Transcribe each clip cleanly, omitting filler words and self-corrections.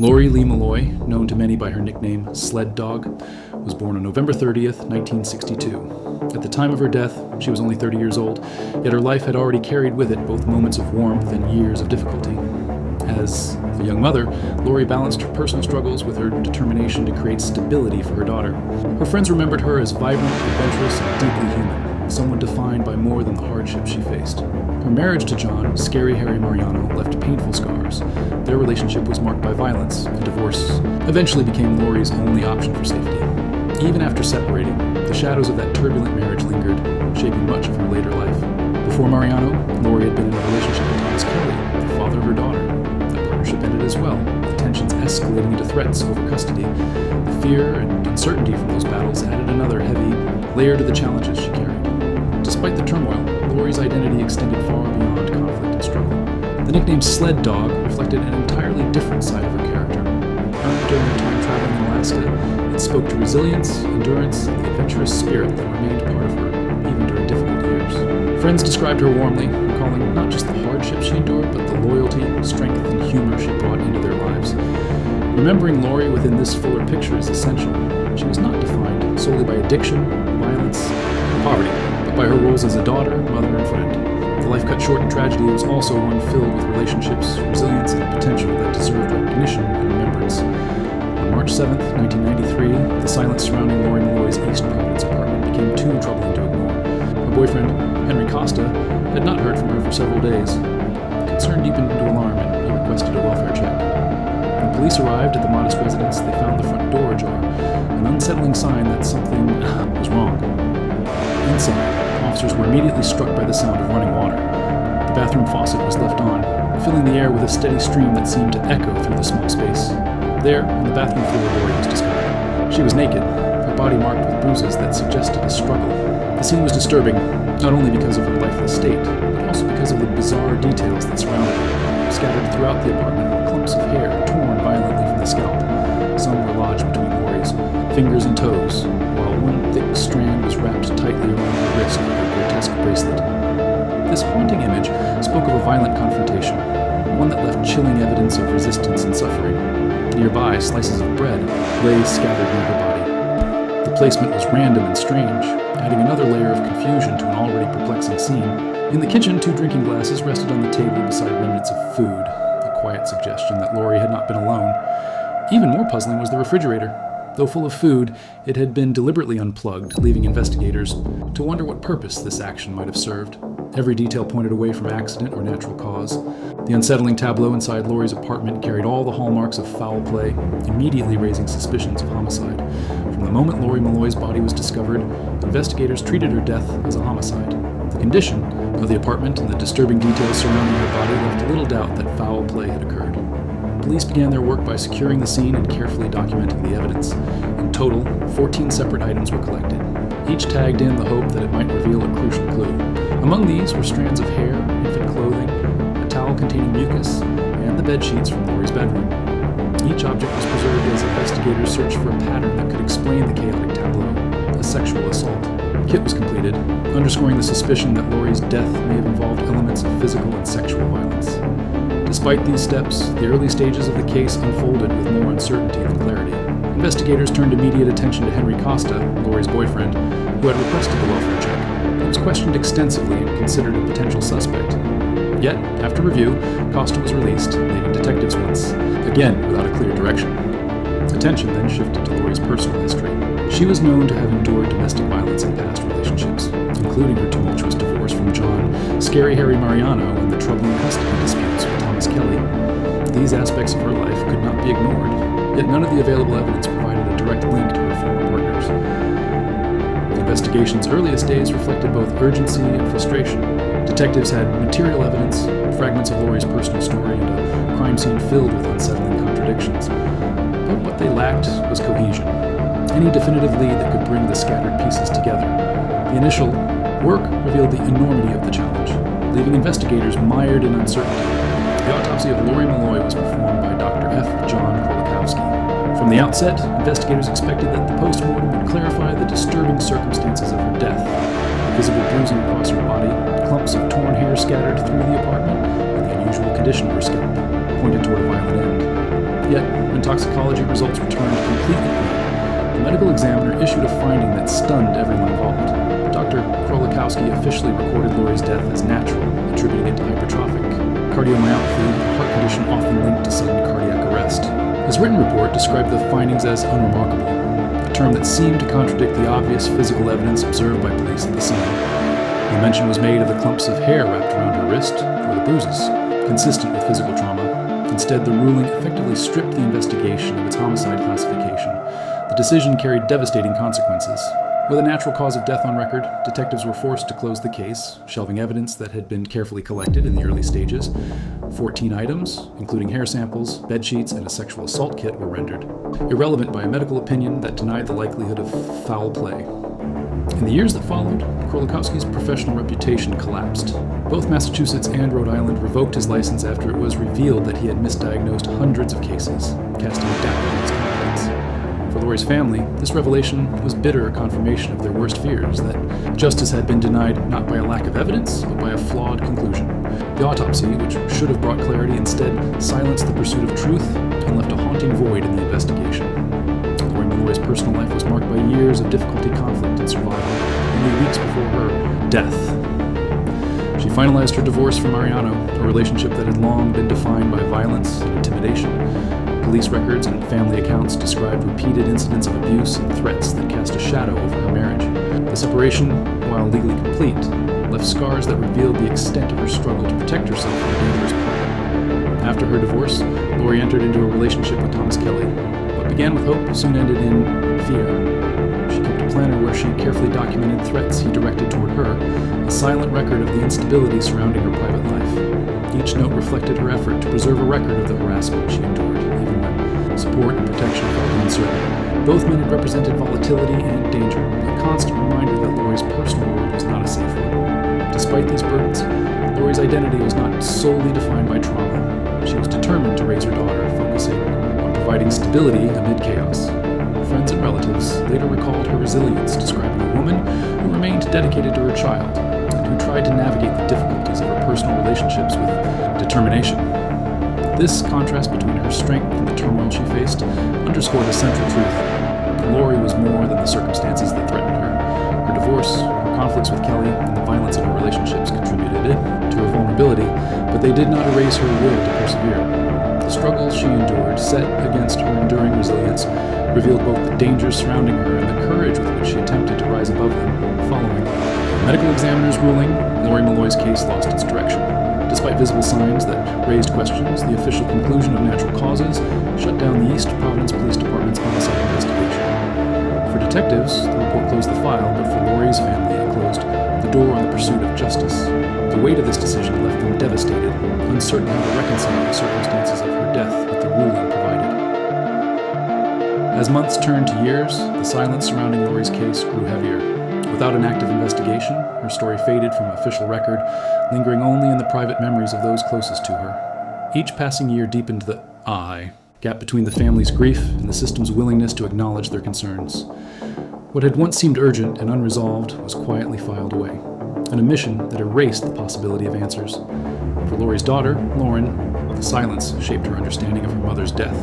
Lori Lee Malloy, known to many by her nickname Sled Dog, was born on November 30th, 1962. At the time of her death, she was only 30 years old, yet her life had already carried with it both moments of warmth and years of difficulty. As a young mother, Lori balanced her personal struggles with her determination to create stability for her daughter. Her friends remembered her as vibrant, adventurous, and deeply human, someone defined by more than the hardships she faced. Her marriage to John, Scary Harry Mariano, left painful scars. Their relationship was marked by violence, and divorce eventually became Lori's only option for safety. Even after separating, the shadows of that turbulent marriage lingered, shaping much of her later life. Before Mariano, Lori had been in a relationship with Thomas Kelly, the father of her daughter. That partnership ended as well, with tensions escalating into threats over custody. The fear and uncertainty from those battles added another heavy layer to the challenges she carried. Despite the turmoil, Lori's identity extended far beyond conflict and struggle. The nickname Sled Dog reflected an entirely different side of her character. Earned during her time traveling in Alaska, it spoke to resilience, endurance, and the adventurous spirit that remained part of her, even during difficult years. Friends described her warmly, recalling not just the hardships she endured, but the loyalty, strength, and humor she brought into their lives. Remembering Lori within this fuller picture is essential. She was not defined solely by addiction, violence, and poverty, but by her roles as a daughter, mother, and friend. The life cut short in tragedy was also one filled with relationships, resilience, and potential that deserved recognition and remembrance. On March 7, 1993, the silence surrounding Lori Malloy's East Providence apartment became too troubling to ignore. Her boyfriend, Henry Costa, had not heard from her for several days. Concern deepened into alarm, and he requested a welfare check. When police arrived at the modest residence, they found the front door ajar, an unsettling sign that something was wrong. Inside, officers were immediately struck by the sound of running water. The bathroom faucet was left on, filling the air with a steady stream that seemed to echo through the small space. There, on the bathroom floor, Lori was discovered. She was naked, her body marked with bruises that suggested a struggle. The scene was disturbing, not only because of her lifeless state, but also because of the bizarre details that surrounded her. Scattered throughout the apartment were clumps of hair torn violently from the scalp. Some were lodged between Lori's fingers and toes, while one thick strand was wrapped tightly around her wrist like a grotesque bracelet. This haunting image spoke of a violent confrontation, one that left chilling evidence of resistance and suffering. Nearby, slices of bread lay scattered near her body. The placement was random and strange, adding another layer of confusion to an already perplexing scene. In the kitchen, 2 drinking glasses rested on the table beside remnants of food, a quiet suggestion that Lori had not been alone. Even more puzzling was the refrigerator. Though full of food, it had been deliberately unplugged, leaving investigators to wonder what purpose this action might have served. Every detail pointed away from accident or natural cause. The unsettling tableau inside Lori's apartment carried all the hallmarks of foul play, immediately raising suspicions of homicide. From the moment Lori Malloy's body was discovered, investigators treated her death as a homicide. The condition of the apartment and the disturbing details surrounding her body left little doubt that foul play had occurred. Police began their work by securing the scene and carefully documenting the evidence. In total, 14 separate items were collected, each tagged in the hope that it might reveal a crucial clue. Among these were strands of hair, infant clothing, a towel containing mucus, and the bed sheets from Lori's bedroom. Each object was preserved as investigators searched for a pattern that could explain the chaotic tableau, a sexual assault. A kit was completed, underscoring the suspicion that Lori's death may have involved elements of physical and sexual violence. Despite these steps, the early stages of the case unfolded with more uncertainty than clarity. Investigators turned immediate attention to Henry Costa, Lori's boyfriend, who had requested the welfare check. He was questioned extensively and considered a potential suspect. Yet, after review, Costa was released, leaving detectives once again without a clear direction. Attention then shifted to Lori's personal history. She was known to have endured domestic violence in past relationships, including her tumultuous divorce from John, Scary Harry Mariano, and the troubling custody disputes with Thomas Kelly. These aspects of her life could not be ignored, yet none of the available evidence provided a direct link to her former partners. The investigation's earliest days reflected both urgency and frustration. Detectives had material evidence, fragments of Lori's personal story, and a crime scene filled with unsettling contradictions. But what they lacked was cohesion, any definitive lead that could bring the scattered pieces together. The initial work revealed the enormity of the challenge, leaving investigators mired in uncertainty. The autopsy of Lori Malloy was performed by Dr. F. John Kolakowski. From the outset, investigators expected that the postmortem would clarify the disturbing circumstances of her death. Visible bruising across her body, clumps of torn hair scattered through the apartment, and the unusual condition of her scalp pointed toward a violent end. Yet, when toxicology results returned completely clean, the medical examiner issued a finding that stunned everyone involved. Dr. Krolikowski officially recorded Lori's death as natural, attributing it to hypertrophic cardiomyopathy, a heart condition often linked to sudden cardiac arrest. His written report described the findings as unremarkable, a term that seemed to contradict the obvious physical evidence observed by police at the scene. No mention was made of the clumps of hair wrapped around her wrist or the bruises, consistent with physical trauma. Instead, the ruling effectively stripped the investigation of its homicide classification. The decision carried devastating consequences. With a natural cause of death on record, detectives were forced to close the case, shelving evidence that had been carefully collected in the early stages. 14 items, including hair samples, bedsheets, and a sexual assault kit, were rendered irrelevant by a medical opinion that denied the likelihood of foul play. In the years that followed, Krolikowski's professional reputation collapsed. Both Massachusetts and Rhode Island revoked his license after it was revealed that he had misdiagnosed hundreds of cases, casting doubt on his competence. For Lori's family, this revelation was bitter confirmation of their worst fears, that justice had been denied not by a lack of evidence, but by a flawed conclusion. The autopsy, which should have brought clarity, instead silenced the pursuit of truth and left a haunting void in the investigation. Lori Malloy's personal life was marked by years of difficulty, conflict, and survival, only weeks before her death. She finalized her divorce from Mariano, a relationship that had long been defined by violence and intimidation. Police records and family accounts described repeated incidents of abuse and threats that cast a shadow over her marriage. The separation, while legally complete, left scars that revealed the extent of her struggle to protect herself from a dangerous partner. After her divorce, Lori entered into a relationship with Thomas Kelly. What began with hope soon ended in fear. She kept a planner where she carefully documented threats he directed toward her, a silent record of the instability surrounding her private life. Each note reflected her effort to preserve a record of the harassment she endured, even when support and protection felt uncertain. Both men had represented volatility and danger, a constant reminder that Lori's personal world was not a safe one. Despite these burdens, Lori's identity was not solely defined by trauma. She was determined to raise her daughter, focusing on providing stability amid chaos. Friends and relatives later recalled her resilience, describing a woman who remained dedicated to her child and who tried to navigate the difficulties of her personal relationships with determination. This contrast between her strength and the turmoil she faced underscored a central truth. Lori was more than the circumstances that threatened her. Her divorce, her conflicts with Kelly, and the violence in her relationships contributed to her vulnerability, but they did not erase her will to persevere. The struggles she endured, set against her enduring resilience, revealed both the dangers surrounding her and the courage with which she attempted to rise above them. Following the medical examiner's ruling, Lori Malloy's case lost its direction. Despite visible signs that raised questions, the official conclusion of natural causes shut down the East Providence Police Department's homicide investigation. For detectives, the report closed the file, but for Lori's family, it closed the door on the pursuit of justice. The weight of this decision left them devastated, uncertain how to reconcile the circumstances of her death with the ruling provided. As months turned to years, the silence surrounding Lori's case grew heavier. Without an active investigation, her story faded from official record, lingering only in the private memories of those closest to her. Each passing year deepened the gap between the family's grief and the system's willingness to acknowledge their concerns. What had once seemed urgent and unresolved was quietly filed away, an omission that erased the possibility of answers. For Lori's daughter, Lauren, the silence shaped her understanding of her mother's death.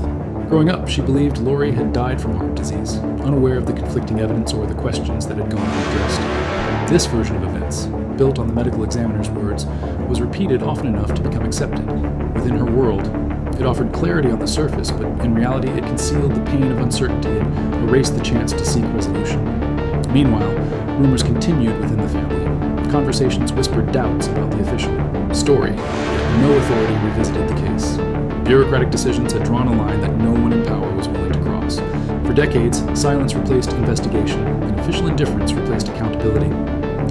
Growing up, she believed Lori had died from heart disease, unaware of the conflicting evidence or the questions that had gone unaddressed. This version of events, built on the medical examiner's words, was repeated often enough to become accepted. Within her world, it offered clarity on the surface, but in reality it concealed the pain of uncertainty and erased the chance to seek resolution. Meanwhile, rumors continued within the family. Conversations whispered doubts about the official story, yet no authority revisited the case. Bureaucratic decisions had drawn a line that no one in power was willing to cross. For decades, silence replaced investigation, and official indifference replaced accountability.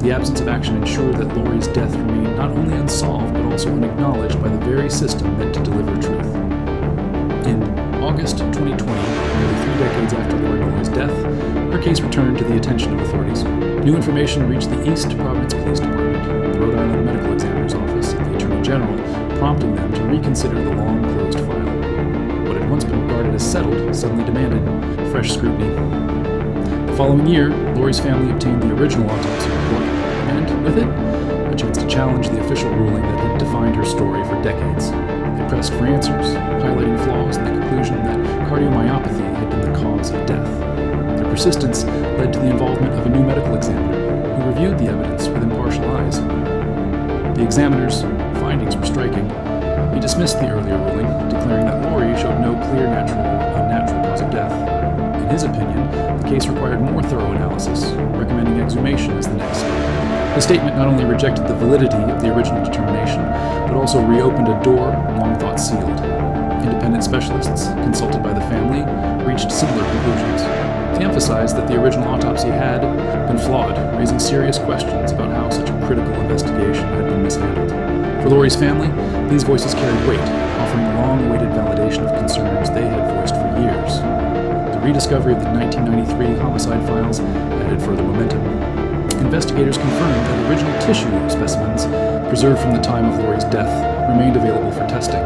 The absence of action ensured that Lori's death remained not only unsolved, but also unacknowledged by the very system meant to deliver truth. In August 2020, nearly 3 decades after Lori Malloy's death, her case returned to the attention of authorities. New information reached the East Providence Police Department, the Rhode Island Medical Examiner's Office, and the Attorney General, prompting them to reconsider the long-closed file. What had once been regarded as settled suddenly demanded fresh scrutiny. The following year, Lori's family obtained the original autopsy report, and with it, a chance to challenge the official ruling that had defined her story for decades. They pressed for answers, highlighting flaws in the conclusion that cardiomyopathy had been the cause of death. Their persistence led to the involvement of a new medical examiner who reviewed the evidence with impartial eyes. The examiner's findings were striking. He dismissed the earlier ruling, declaring that Lori showed no clear natural or unnatural cause of death. In his opinion, the case required more thorough analysis, recommending exhumation as the next step. The statement not only rejected the validity of the original determination, but also reopened a door long thought sealed. Independent specialists, consulted by the family, reached similar conclusions. They emphasized that the original autopsy had been flawed, raising serious questions about how such a critical investigation had been mishandled. For Lori's family, these voices carried weight, offering long-awaited validation of concerns they had voiced for years. The rediscovery of the 1993 homicide files added further momentum. Investigators confirmed that original tissue specimens preserved from the time of Lori's death remained available for testing.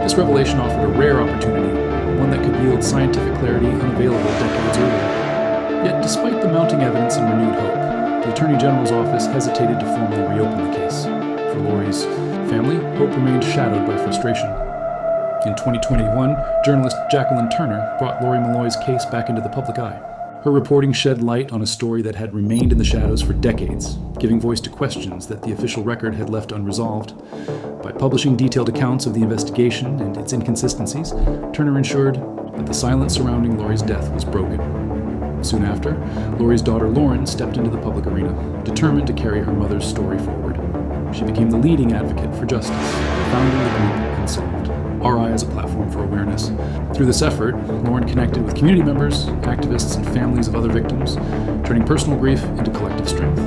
This revelation offered a rare opportunity, one that could yield scientific clarity unavailable decades earlier. Yet, despite the mounting evidence and renewed hope, the Attorney General's office hesitated to formally reopen the case. For Lori's family, hope remained shadowed by frustration. In 2021, journalist Jacqueline Turner brought Lori Malloy's case back into the public eye. Her reporting shed light on a story that had remained in the shadows for decades, giving voice to questions that the official record had left unresolved. By publishing detailed accounts of the investigation and its inconsistencies, Turner ensured that the silence surrounding Lori's death was broken. Soon after, Lori's daughter Lauren stepped into the public arena, determined to carry her mother's story forward. She became the leading advocate for justice, founding the group Unsolved, RI as a platform for awareness. Through this effort, Lauren connected with community members, activists, and families of other victims, turning personal grief into collective strength.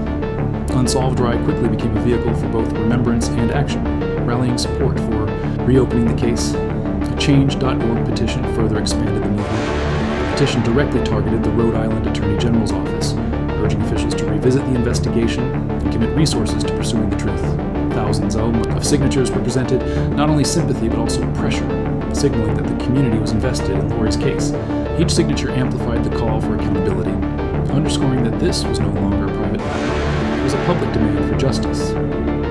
Unsolved RI quickly became a vehicle for both remembrance and action, rallying support for reopening the case. A Change.org petition further expanded the movement. The petition directly targeted the Rhode Island Attorney General's office, urging officials to revisit the investigation and commit resources to pursuing the truth. Thousands of signatures represented not only sympathy but also pressure, signaling that the community was invested in Lori's case. Each signature amplified the call for accountability, underscoring that this was no longer a private matter. It was a public demand for justice.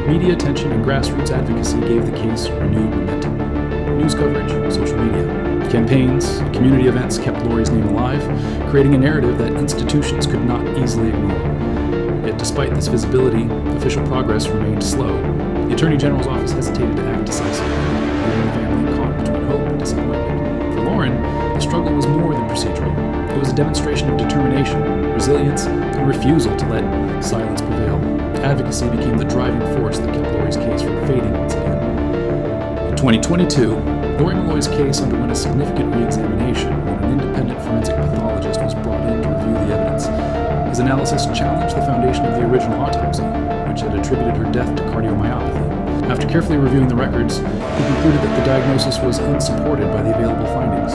Media attention and grassroots advocacy gave the case renewed momentum. News coverage, social media, campaigns, community events kept Lori's name alive, creating a narrative that institutions could not easily ignore. Yet despite this visibility, official progress remained slow. The Attorney General's office hesitated to act decisively, leaving the family caught between hope and disappointment. For Lauren, the struggle was more than procedural. It was a demonstration of determination, resilience, and refusal to let silence prevail. Advocacy became the driving force that kept Lori's case from fading once again. In 2022, Lori Malloy's case underwent a significant re-examination when an independent forensic pathologist was brought in to review the evidence. His analysis challenged the foundation of the original autopsy, which had attributed her death to cardiomyopathy. After carefully reviewing the records, he concluded that the diagnosis was unsupported by the available findings.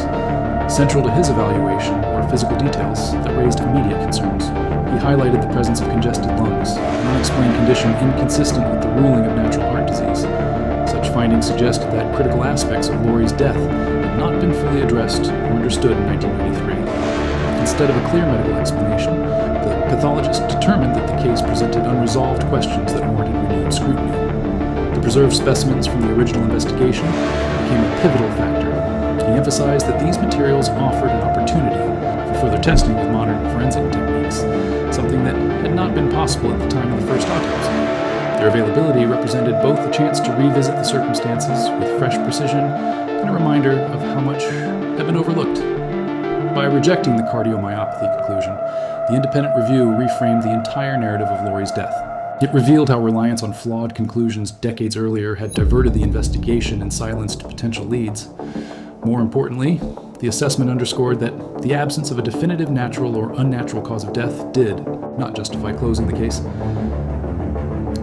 Central to his evaluation were physical details that raised immediate concerns. He highlighted the presence of congested lungs, an unexplained condition inconsistent with the ruling of natural heart disease. Such findings suggested that critical aspects of Lori's death had not been fully addressed or understood in 1993. Instead of a clear medical explanation, the pathologist determined that the case presented unresolved questions that warranted renewed scrutiny. The preserved specimens from the original investigation became a pivotal factor. He emphasized that these materials offered an opportunity for further testing with modern forensic techniques, something that had not been possible at the time of the first autopsy. Their availability represented both a chance to revisit the circumstances with fresh precision and a reminder of how much had been overlooked. By rejecting the cardiomyopathy conclusion, the independent review reframed the entire narrative of Lori's death. It revealed how reliance on flawed conclusions decades earlier had diverted the investigation and silenced potential leads. More importantly, the assessment underscored that the absence of a definitive natural or unnatural cause of death did not justify closing the case.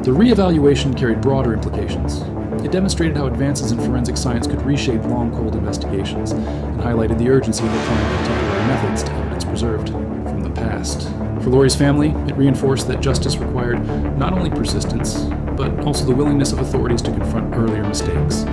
The reevaluation carried broader implications. It demonstrated how advances in forensic science could reshape long-cold investigations and highlighted the urgency of applying contemporary methods to evidence preserved from the past. For Lori's family, it reinforced that justice required not only persistence, but also the willingness of authorities to confront earlier mistakes.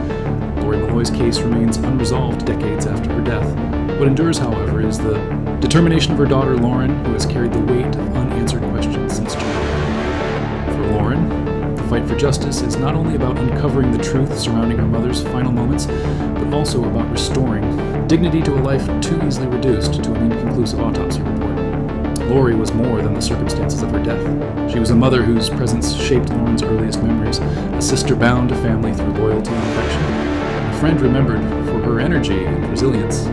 Lori Malloy's case remains unresolved decades after her death. What endures, however, is the determination of her daughter Lauren, who has carried the weight of unanswered questions since childhood. For Lauren, the fight for justice is not only about uncovering the truth surrounding her mother's final moments, but also about restoring dignity to a life too easily reduced to an inconclusive autopsy report. Lori was more than the circumstances of her death. She was a mother whose presence shaped Lauren's earliest memories, a sister bound to family through loyalty and affection, and a friend remembered for her energy and resilience.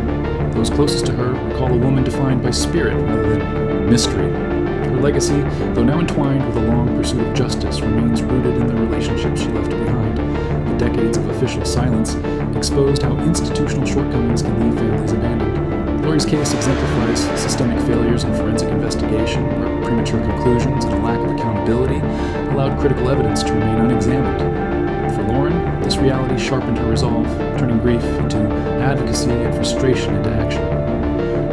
Those closest to her recall a woman defined by spirit rather than mystery. Her legacy, though now entwined with a long pursuit of justice, remains rooted in the relationships she left behind. The decades of official silence exposed how institutional shortcomings can leave families abandoned. Lori's case exemplifies systemic failures in forensic investigation, where premature conclusions and a lack of accountability allowed critical evidence to remain unexamined. For Lauren, this reality sharpened her resolve, turning grief into advocacy and frustration into action.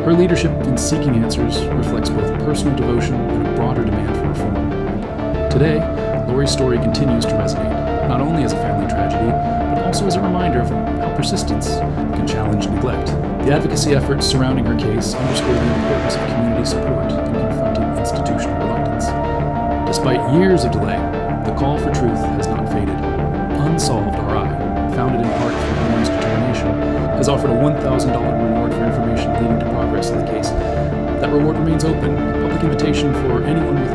Her leadership in seeking answers reflects both personal devotion and a broader demand for reform. Today, Lori's story continues to resonate, not only as a family tragedy, but also as a reminder of how persistence can challenge neglect. The advocacy efforts surrounding her case underscore the importance of community support in confronting institutional reluctance. Despite years of delay, the call for truth has not faded. Unsolved RI, founded in part through Lauren's determination, has offered a $1,000 reward for information leading to progress in the case. That reward remains open, a public invitation for anyone with